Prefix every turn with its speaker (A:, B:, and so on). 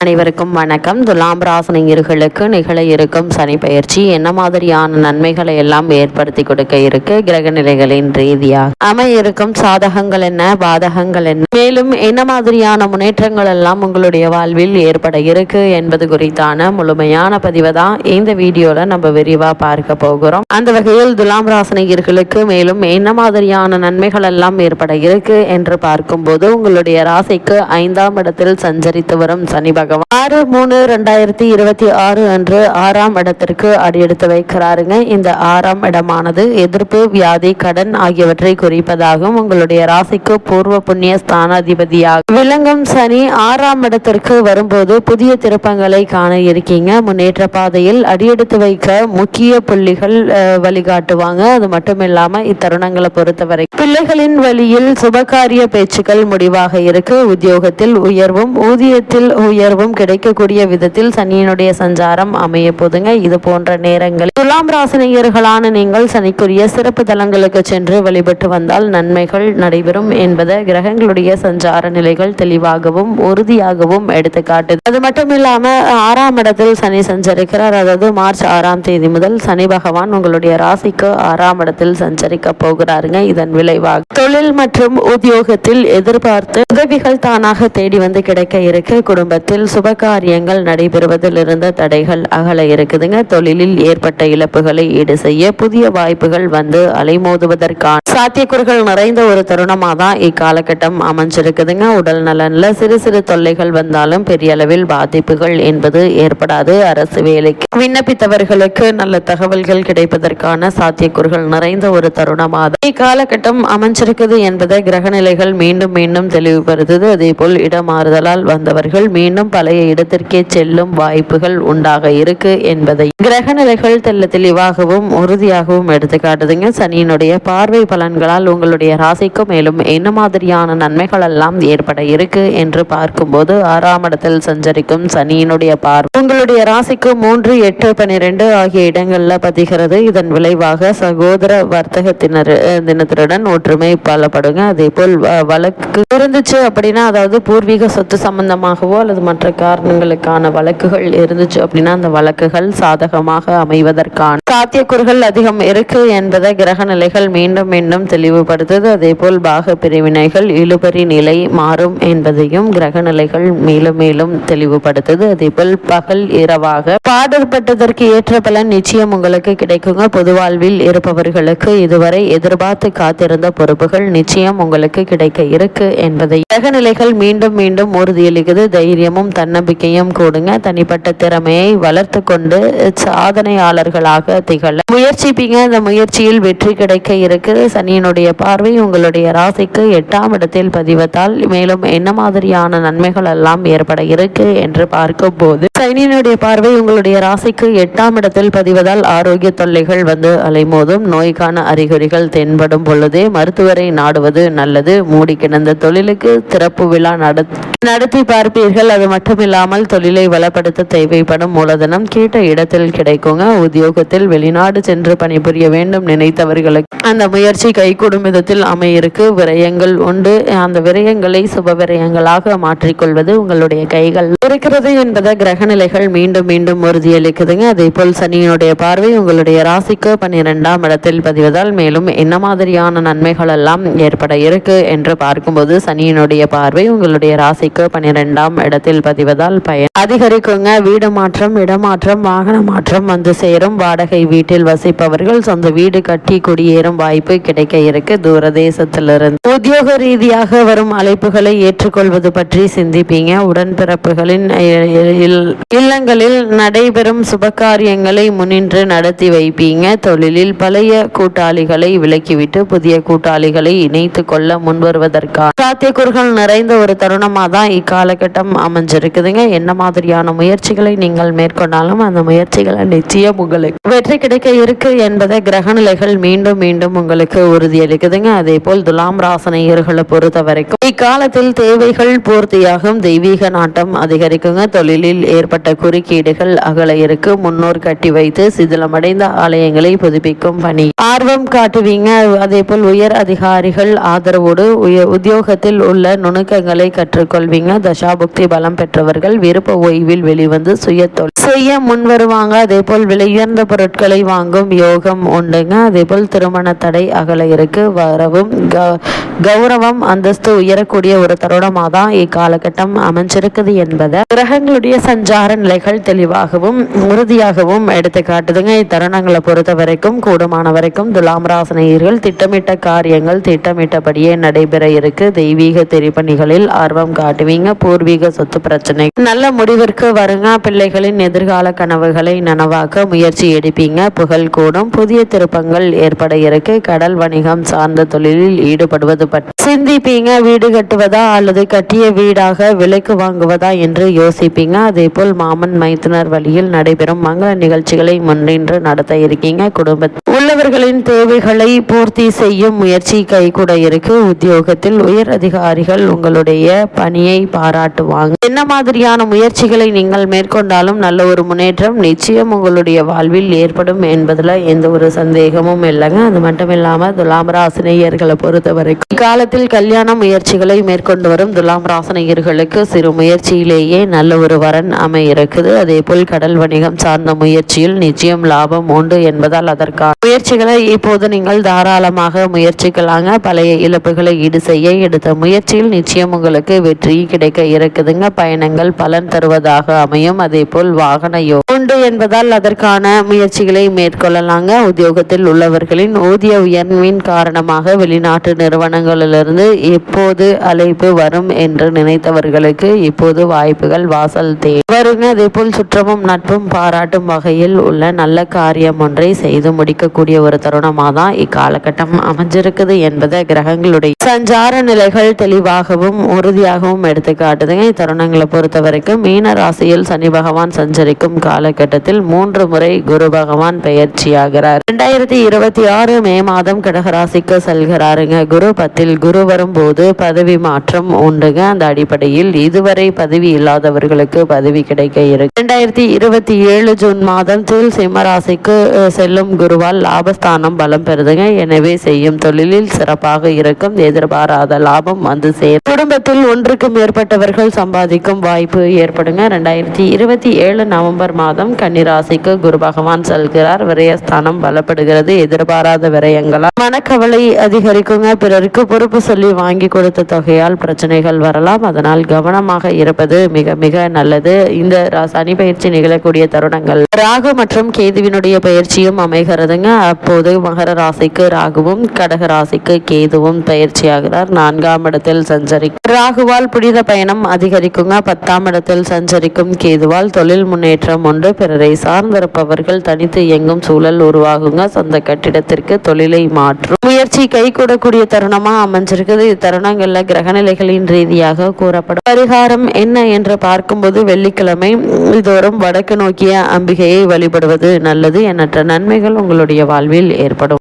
A: அனைவருக்கும் வணக்கம். துலாம் ராசினியர்களுக்கு நிகழ இருக்கும் சனி பயிற்சி என்ன மாதிரியான நன்மைகளை எல்லாம் ஏற்படுத்தி கொடுக்க இருக்கு, கிரக நிலைகளின் ரீதியாக அமைய இருக்கும் சாதகங்கள் என்ன, பாதகங்கள் என்ன, மேலும் என்ன மாதிரியான முன்னேற்றங்கள் எல்லாம் உங்களுடைய வாழ்வில் ஏற்பட இருக்கு என்பது குறித்தான முழுமையான பதிவை தான் இந்த வீடியோல நம்ம விரிவா பார்க்க போகிறோம். அந்த வகையில் துலாம் ராசினியர்களுக்கு மேலும் என்ன மாதிரியான நன்மைகள் எல்லாம் ஏற்பட இருக்கு என்று பார்க்கும்போது, உங்களுடைய ராசிக்கு 5ஆம் இடத்தில் சஞ்சரித்து வரும் சனி பகவான் 6/3/2026 அன்று 6ஆம் இடத்திற்கு அடியெடுத்து வைக்கிறாருங்க. இந்த 6ஆம் இடமானது எதிர்ப்பு, வியாதி, கடன் ஆகியவற்றை குறிப்பதாகும். உங்களுடைய ராசிக்கு பூர்வ புண்ணிய ஸ்தானாதிபதியாக விளங்கும் சனி 6ஆம் இடத்திற்கு வரும்போது புதிய திருப்பங்களை காண இருக்கீங்க. முன்னேற்ற பாதையில் அடியெடுத்து வைக்க முக்கிய புள்ளிகள் வழிகாட்டுவாங்க. அது மட்டும் இல்லாம இத்தருணங்களை பொறுத்தவரை பிள்ளைகளின் வழியில் சுபகாரிய பேச்சுக்கள் முடிவாக இருக்கு. உத்தியோகத்தில் உயர்வும் ஊதியத்தில் உயர்வும் கிடைக்கக்கூடிய விதத்தில் சனியினுடைய சஞ்சாரம் அமைய போதுங்க. இது போன்ற நேரங்களில் துலாம் ராசினியர்களான நீங்கள் சனிக்குரிய சிறப்பு தலங்களுக்கு சென்று வழிபட்டு வந்தால் நன்மைகள் நடைபெறும் என்பதை கிரகங்களுடைய சஞ்சார நிலைகள் தெளிவாகவும் உறுதியாகவும் எடுத்துக்காட்டுது. அது மட்டும் இல்லாம 6ஆம் இடத்தில் சனி சஞ்சரிக்கிறார். அதாவது மார்ச் 6ஆம் தேதி முதல் சனி பகவான் உங்களுடைய ராசிக்கு 6ஆம் இடத்தில் சஞ்சரிக்க போகிறாருங்க. இதன் விளைவாக தொழில் மற்றும் உத்தியோகத்தில் எதிர்பார்த்து உதவிகள் தானாக தேடி வந்து கிடைக்க இருக்கு. குடும்பத்தில் சுபகாரியங்கள் நடைபெறுவதில் இருந்த தடைகள் அகல இருக்குதுங்க. தொழிலில் ஏற்பட்ட இழப்புகளை ஈடு செய்ய புதிய வாய்ப்புகள் வந்து அலைமோதுவதற்கான சாத்தியக்கூறுகள் நிறைந்த ஒரு தருணமாக தான் இக்காலகட்டம் அமைஞ்சிருக்குதுங்க. உடல் நலன்ல சிறு சிறு தொல்லைகள் வந்தாலும் பெரிய அளவில் பாதிப்புகள் என்பது ஏற்படாது. அரசு வேலைக்கு விண்ணப்பித்தவர்களுக்கு நல்ல தகவல்கள் கிடைப்பதற்கான சாத்தியக்கூறுகள் நிறைந்த ஒரு தருணமாக இக்காலகட்டம் அமைஞ்சிருக்குது என்பதை கிரகநிலைகள் மீண்டும் மீண்டும் தெளிவுபடுத்துது. அதே போல் இடமாறுதலால் வந்தவர்கள் மீண்டும் பழைய இடத்திற்கே செல்லும் வாய்ப்புகள் உண்டாக இருக்கு என்பதை கிரகநிலைகள் தெல்ல தெளிவாகவும் உறுதியாகவும் எடுத்துக்காட்டுதுங்க. சனியினுடைய பார்வை பலன்களால் உங்களுடைய ராசிக்கு மேலும் என்ன மாதிரியான நன்மைகள் எல்லாம் ஏற்பட இருக்கு என்று பார்க்கும்போது, 6ஆம் இடத்தில் சஞ்சரிக்கும் சனியினுடைய பார்வை உங்களுடைய ராசிக்கு 3, 8, 12 ஆகிய இடங்கள்ல பதிகிறது. இதன் விளைவாக சகோதர வர்த்தகத்தினருடன் ஒற்றுமை பலப்படுங்க. அதே போல் வழக்கு இருந்துச்சு அப்படின்னா, அதாவது பூர்வீக சொத்து சம்பந்தமாகவோ அல்லது மற்ற காரணங்களுக்கான வழக்குகள் இருந்துச்சு அப்படின்னா அந்த வழக்குகள் சாதகமாக அமைவதற்கான சாத்தியக்கூறுகள் அதிகம் இருக்கு என்பதை கிரக நிலைகள் மீண்டும் மீண்டும் தெளிவுபடுத்துது. அதே போல் பாக பிரிவினைகள் இழுபறி நிலை மாறும் என்பதையும் கிரக நிலைகள் மேலும் மேலும் தெளிவுபடுத்துது. அதே போல் பகல் இரவாக பாடுபட்டதற்கு ஏற்ற பலன் நிச்சயம் உங்களுக்கு கிடைக்குங்க. பொது வாழ்வில் இருப்பவர்களுக்கு இதுவரை எதிர்பார்த்து காத்திருந்த பொறுப்புகள் நிச்சயம் உங்களுக்கு கிடைக்க இருக்கு என்பதை கிரக நிலைகள் மீண்டும் மீண்டும் உறுதியளிக்குது. தைரியமும் தன்னம்பிக்கையும் கூடுங்க. தனிப்பட்ட திறமையை வளர்த்து கொண்டு சாதனையாளர்களாக திகழ முயற்சிப்பீங்க. இந்த முயற்சியில் வெற்றி கிடைக்க இருக்கு. சனியினுடைய பார்வை உங்களுடைய ராசிக்கு 8ஆம் இடத்தில் பதிவதால் மேலும் என்ன மாதிரியான நன்மைகள் எல்லாம் ஏற்பட இருக்கு என்று பார்க்கும் போது, சனியினுடைய பார்வை உங்களுடைய ராசிக்கு 8ஆம் இடத்தில் பதிவதால் ஆரோக்கிய தொல்லைகள் வந்து அலைமோதும். நோய்க்கான அறிகுறிகள் தென்படும் பொழுதே மருத்துவரை நாடுவது நல்லது. மூடி கிடந்த தொழிலுக்கு திறப்பு விழா நடத்தி பார்ப்பீர்கள். அது மட்டும் இல்லாமல் தொழிலை வளப்படுத்த தேவைப்படும் மூலதனம் கேட்ட இடத்தில் கிடைக்குங்க. உத்தியோகத்தில் வெளிநாடு சென்று பணிபுரிய வேண்டும் நினைத்தவர்களுக்கு அந்த முயற்சி கைகூடும் விதத்தில் அமையிருக்கு. விரயங்கள் உண்டு. அந்த விரயங்களை சுப விரயங்களாக மாற்றிக்கொள்வது உங்களுடைய கைகள் இருக்கிறது என்பதை கிரகநிலைகள் மீண்டும் மீண்டும் உறுதியளிக்குதுங்க. அதே போல் சனியினுடைய பார்வை உங்களுடைய ராசிக்கு 12ஆம் இடத்தில் பதிவதால் மேலும் என்ன மாதிரியான நன்மைகள் எல்லாம் ஏற்பட இருக்கு என்று பார்க்கும்போது, சனியினுடைய பார்வை உங்களுடைய ராசிக்கு 12ஆம் இடத்தில் பதிவதால் பயன் அதிகரிக்குங்க. வீடு மாற்றம், இடமாற்றம், வாகன மாற்றம் வந்து சேரும். வாடகை வீட்டில் வசிப்பவர்கள் சொந்த வீடு கட்டி குடியேறும் வாய்ப்பு கிடைக்க இருக்கு. தூரதேசத்திலிருந்து உத்தியோக ரீதியாக வரும் அழைப்புகளை ஏற்றுக்கொள்வது பற்றி சிந்திப்பீங்க. உடன்பிறப்புகளின் இல்லங்களில் நடைபெறும் சுபகாரியங்களை முன்னின்று நடத்தி வைப்பீங்க. தொழிலில் பழைய கூட்டாளிகளை விலக்கிவிட்டு புதிய கூட்டாளிகளை இணைத்து கொள்ள முன்வருவதற்கான சாத்தியக்கூறுகள் நிறைந்த ஒரு தருணமாக தான் இக்காலகட்டம் அமைஞ்சிருக்குதுங்க. என்ன மாதிரியான முயற்சிகளை நீங்கள் மேற்கொண்டாலும் அந்த முயற்சிகளை நிச்சயம் உங்களுக்கு வெற்றி கிடைக்க இருக்கு என்பதை கிரகநிலைகள் மீண்டும் மீண்டும் உங்களுக்கு உறுதியளிக்குதுங்க. அதே போல் துலாம் ராசினியர்களை பொறுத்த வரைக்கும் இக்காலத்தில் தேவைகள் பூர்த்தியாகும். தெய்வீக நாட்டம் அதிகரிக்குங்க. தொழிலில் ஏற்பட்ட குறுக்கீடுகள் அகல இருக்கு. முன்னோர் கட்டி வைத்து சிதிலமடைந்த ஆலயங்களை புதுப்பிக்கும் பணி ஆர்வம் காட்டுவீங்க. அதே போல் உயர் அதிகாரிகள் ஆதரவோடு உத்தியோகத்தில் உள்ள நுணுக்கங்களை கற்றுக்கொள்வீங்க. தசாபுக்தி பலம் பெற்ற பெற்றவர்கள் விருப்ப ஓய்வில் வெளிவந்து சுய தொழில் செய்ய முன் வருவாங்க. அதே போல் விலையுயர்ந்த பொருட்களை வாங்கும் யோகம் உண்டுங்க. அதே போல் திருமண தடை அகல இருக்கு. வரவும் கௌரவம் அந்தஸ்து உயரக்கூடிய ஒரு தருணமாக தான் இக்காலகட்டம் அமைஞ்சிருக்குது என்பதை கிரகங்களுடைய சஞ்சார நிலைகள் தெளிவாகவும் உறுதியாகவும் எடுத்து காட்டுதுங்க. இத்தருணங்களை பொறுத்த வரைக்கும் கூடுமான வரைக்கும் துலாம் ராசினியர்கள் திட்டமிட்ட காரியங்கள் திட்டமிட்டபடியே நடைபெற இருக்கு. தெய்வீக திருப்பணிகளில் ஆர்வம் காட்டுவீங்க. பூர்வீக சொத்து பிரச்சனை நல்ல முடிவிற்கு வருங்க. பிள்ளைகளின் எதிர்கால கனவுகளை நனவாக்க முயற்சி எடுப்பீங்க. புகழ் கூடும். புதிய திருப்பங்கள் ஏற்பட இருக்கு. கடல் வணிகம் சார்ந்த தொழிலில் ஈடுபடுவது பற்றி சிந்திப்பீங்க. வீடு கட்டுவதா அல்லது கட்டிய வீடாக விலைக்கு வாங்குவதா என்று யோசிப்பீங்க. அதே போல் மாமன் மைத்துனர் வழியில் நடைபெறும் மங்கள நிகழ்ச்சிகளை முன்னின்று நடத்த இருக்கீங்க. குடும்பத்தில் உள்ளவர்களின் தேவைகளை பூர்த்தி செய்யும் முயற்சி கைகூட இருக்கு. உத்தியோகத்தில் உயர் அதிகாரிகள் உங்களுடைய பணியை பாராட்டுவாங்க. என்ன மாதிரியான முயற்சிகளை நீங்கள் மேற்கொண்டாலும் நல்ல ஒரு முன்னேற்றம் நிச்சயம் உங்களுடைய வாழ்வில் ஏற்படும் என்பதுல எந்த ஒரு சந்தேகமும் இல்லைங்க. அது மட்டும் இல்லாம துலாம் ராசினியர்களை பொறுத்த வரைக்கும் காலத்தில் கல்யாண முயற்சிகளை மேற்கொண்டு வரும் துலாம் ராசினியர்களுக்கு சிறு முயற்சியிலேயே நல்ல ஒரு வரன் அமையிருக்குது. அதே போல் கடல் வணிகம் சார்ந்த முயற்சியில் நிச்சயம் லாபம் உண்டு என்பதால் அதற்கான முயற்சிகளை இப்போது நீங்கள் தாராளமாக முயற்சிக்கலாங்க. பழைய இழப்புகளை ஈடு செய்ய எடுத்த முயற்சியில் நிச்சயம் உங்களுக்கு வெற்றி கிடைக்க இருக்குதுங்க. பயணங்கள் பலன் தருவதாக அமையும். அதே போல் வாகன உண்டு என்பதால் அதற்கான முயற்சிகளை மேற்கொள்ளலாங்க. உத்தியோகத்தில் உள்ளவர்களின் ஊதிய உயர்வின் காரணமாக வெளிநாட்டு நிறுவனங்களிலிருந்து எப்போது அழைப்பு வரும் என்று நினைத்தவர்களுக்கு இப்போது வாய்ப்புகள் வாசல் வருங்க. அதே போல் சுற்றமும் நட்பும் பாராட்டும் வகையில் உள்ள நல்ல காரியம் ஒன்றை செய்து முடிக்கக்கூடிய ஒரு தருணமாக தான் இக்காலகட்டம் அமைஞ்சிருக்குது என்பதை கிரகங்களுடைய சஞ்சார நிலைகள் தெளிவாகவும் உறுதியாகவும் எடுத்து காட்டுதுங்க. இத்தருணங்களை பொறுத்த வரைக்கும் மீன ராசியில் சனி பகவான் சஞ்சரிக்கும் காலகட்டத்தில் 3 முறை குரு பகவான் பெயர்ச்சியாகிறார். 2026 மே மாதம் கடகராசிக்கு செல்கிறாருங்க. குரு 10 குரு வரும்போது பதவி மாற்றம் உண்டுங்க. அந்த அடிப்படையில் இதுவரை பதவி இல்லாதவர்களுக்கு பதவி கிடைக்க இருக்கு. 2027 ஜூன் மாதத்தில் சிம்ம ராசிக்கு செல்லும் குருவால் லாபஸ்தானம் பலம் பெறுதுங்க. எனவே செய்யும் தொழிலில் சிறப்பாக இருக்கும். எதிர்பாராத லாபம் வந்து சேரும். குடும்பத்தில் ஒன்றுக்கு மேற்பட்டவர்கள் சம்பாதிக்கும் வாய்ப்பு ஏற்படுங்க. 2027 நவம்பர் மாதம் கன்னிராசிக்கு குரு பகவான் செல்கிறார். விரயஸ்தானம் பலப்படுகிறது. எதிர்பாராத விரயங்களால் மனக்கவலை அதிகரிக்குங்க. பிறருக்கு பொறுப்பு சொல்லி வாங்கி கொடுத்த தொகையால் பிரச்சனைகள் வரலாம். அதனால் கவனமாக இருப்பது மிக மிக நல்லது. இந்த சனி பயிற்சி நிகழக்கூடிய தருணங்கள் ராகு மற்றும் கேதுவினுடைய பயிற்சியும் அமைகிறதுங்க. அப்போது மகர ராசிக்கு ராகுவும் கடக ராசிக்கு கேதுவும் பயிற்சியாகிறார். 4ஆம் இடத்தில் சஞ்சரிக்கும் ராகுவால் புனித பயணம் அதிகரிக்குங்க. 10ஆம் இடத்தில் சஞ்சரிக்கும் கேதுவால் தொழில் முன்னேற்றம் உண்டு. பிறரை சார்ந்திருப்பவர்கள் தனித்து இயங்கும் சூழல் உருவாகுங்க. சொந்த கட்டிடத்திற்கு தொழிலை மாற்றும் முயற்சி கைகூடக்கூடிய தருணமா அமைஞ்சிருக்குது. இத்தருணங்கள்ல கிரகநிலைகளின் ரீதியாக கூறப்படும் பரிகாரம் என்ன என்று பார்க்கும்போது வெள்ளிக்கிழமை தோறும் வடக்கு நோக்கிய அம்பிகையை வழிபடுவது நல்லது. எண்ணற்ற நன்மைகள் உங்களுடைய வாழ்வில் ஏற்படும்.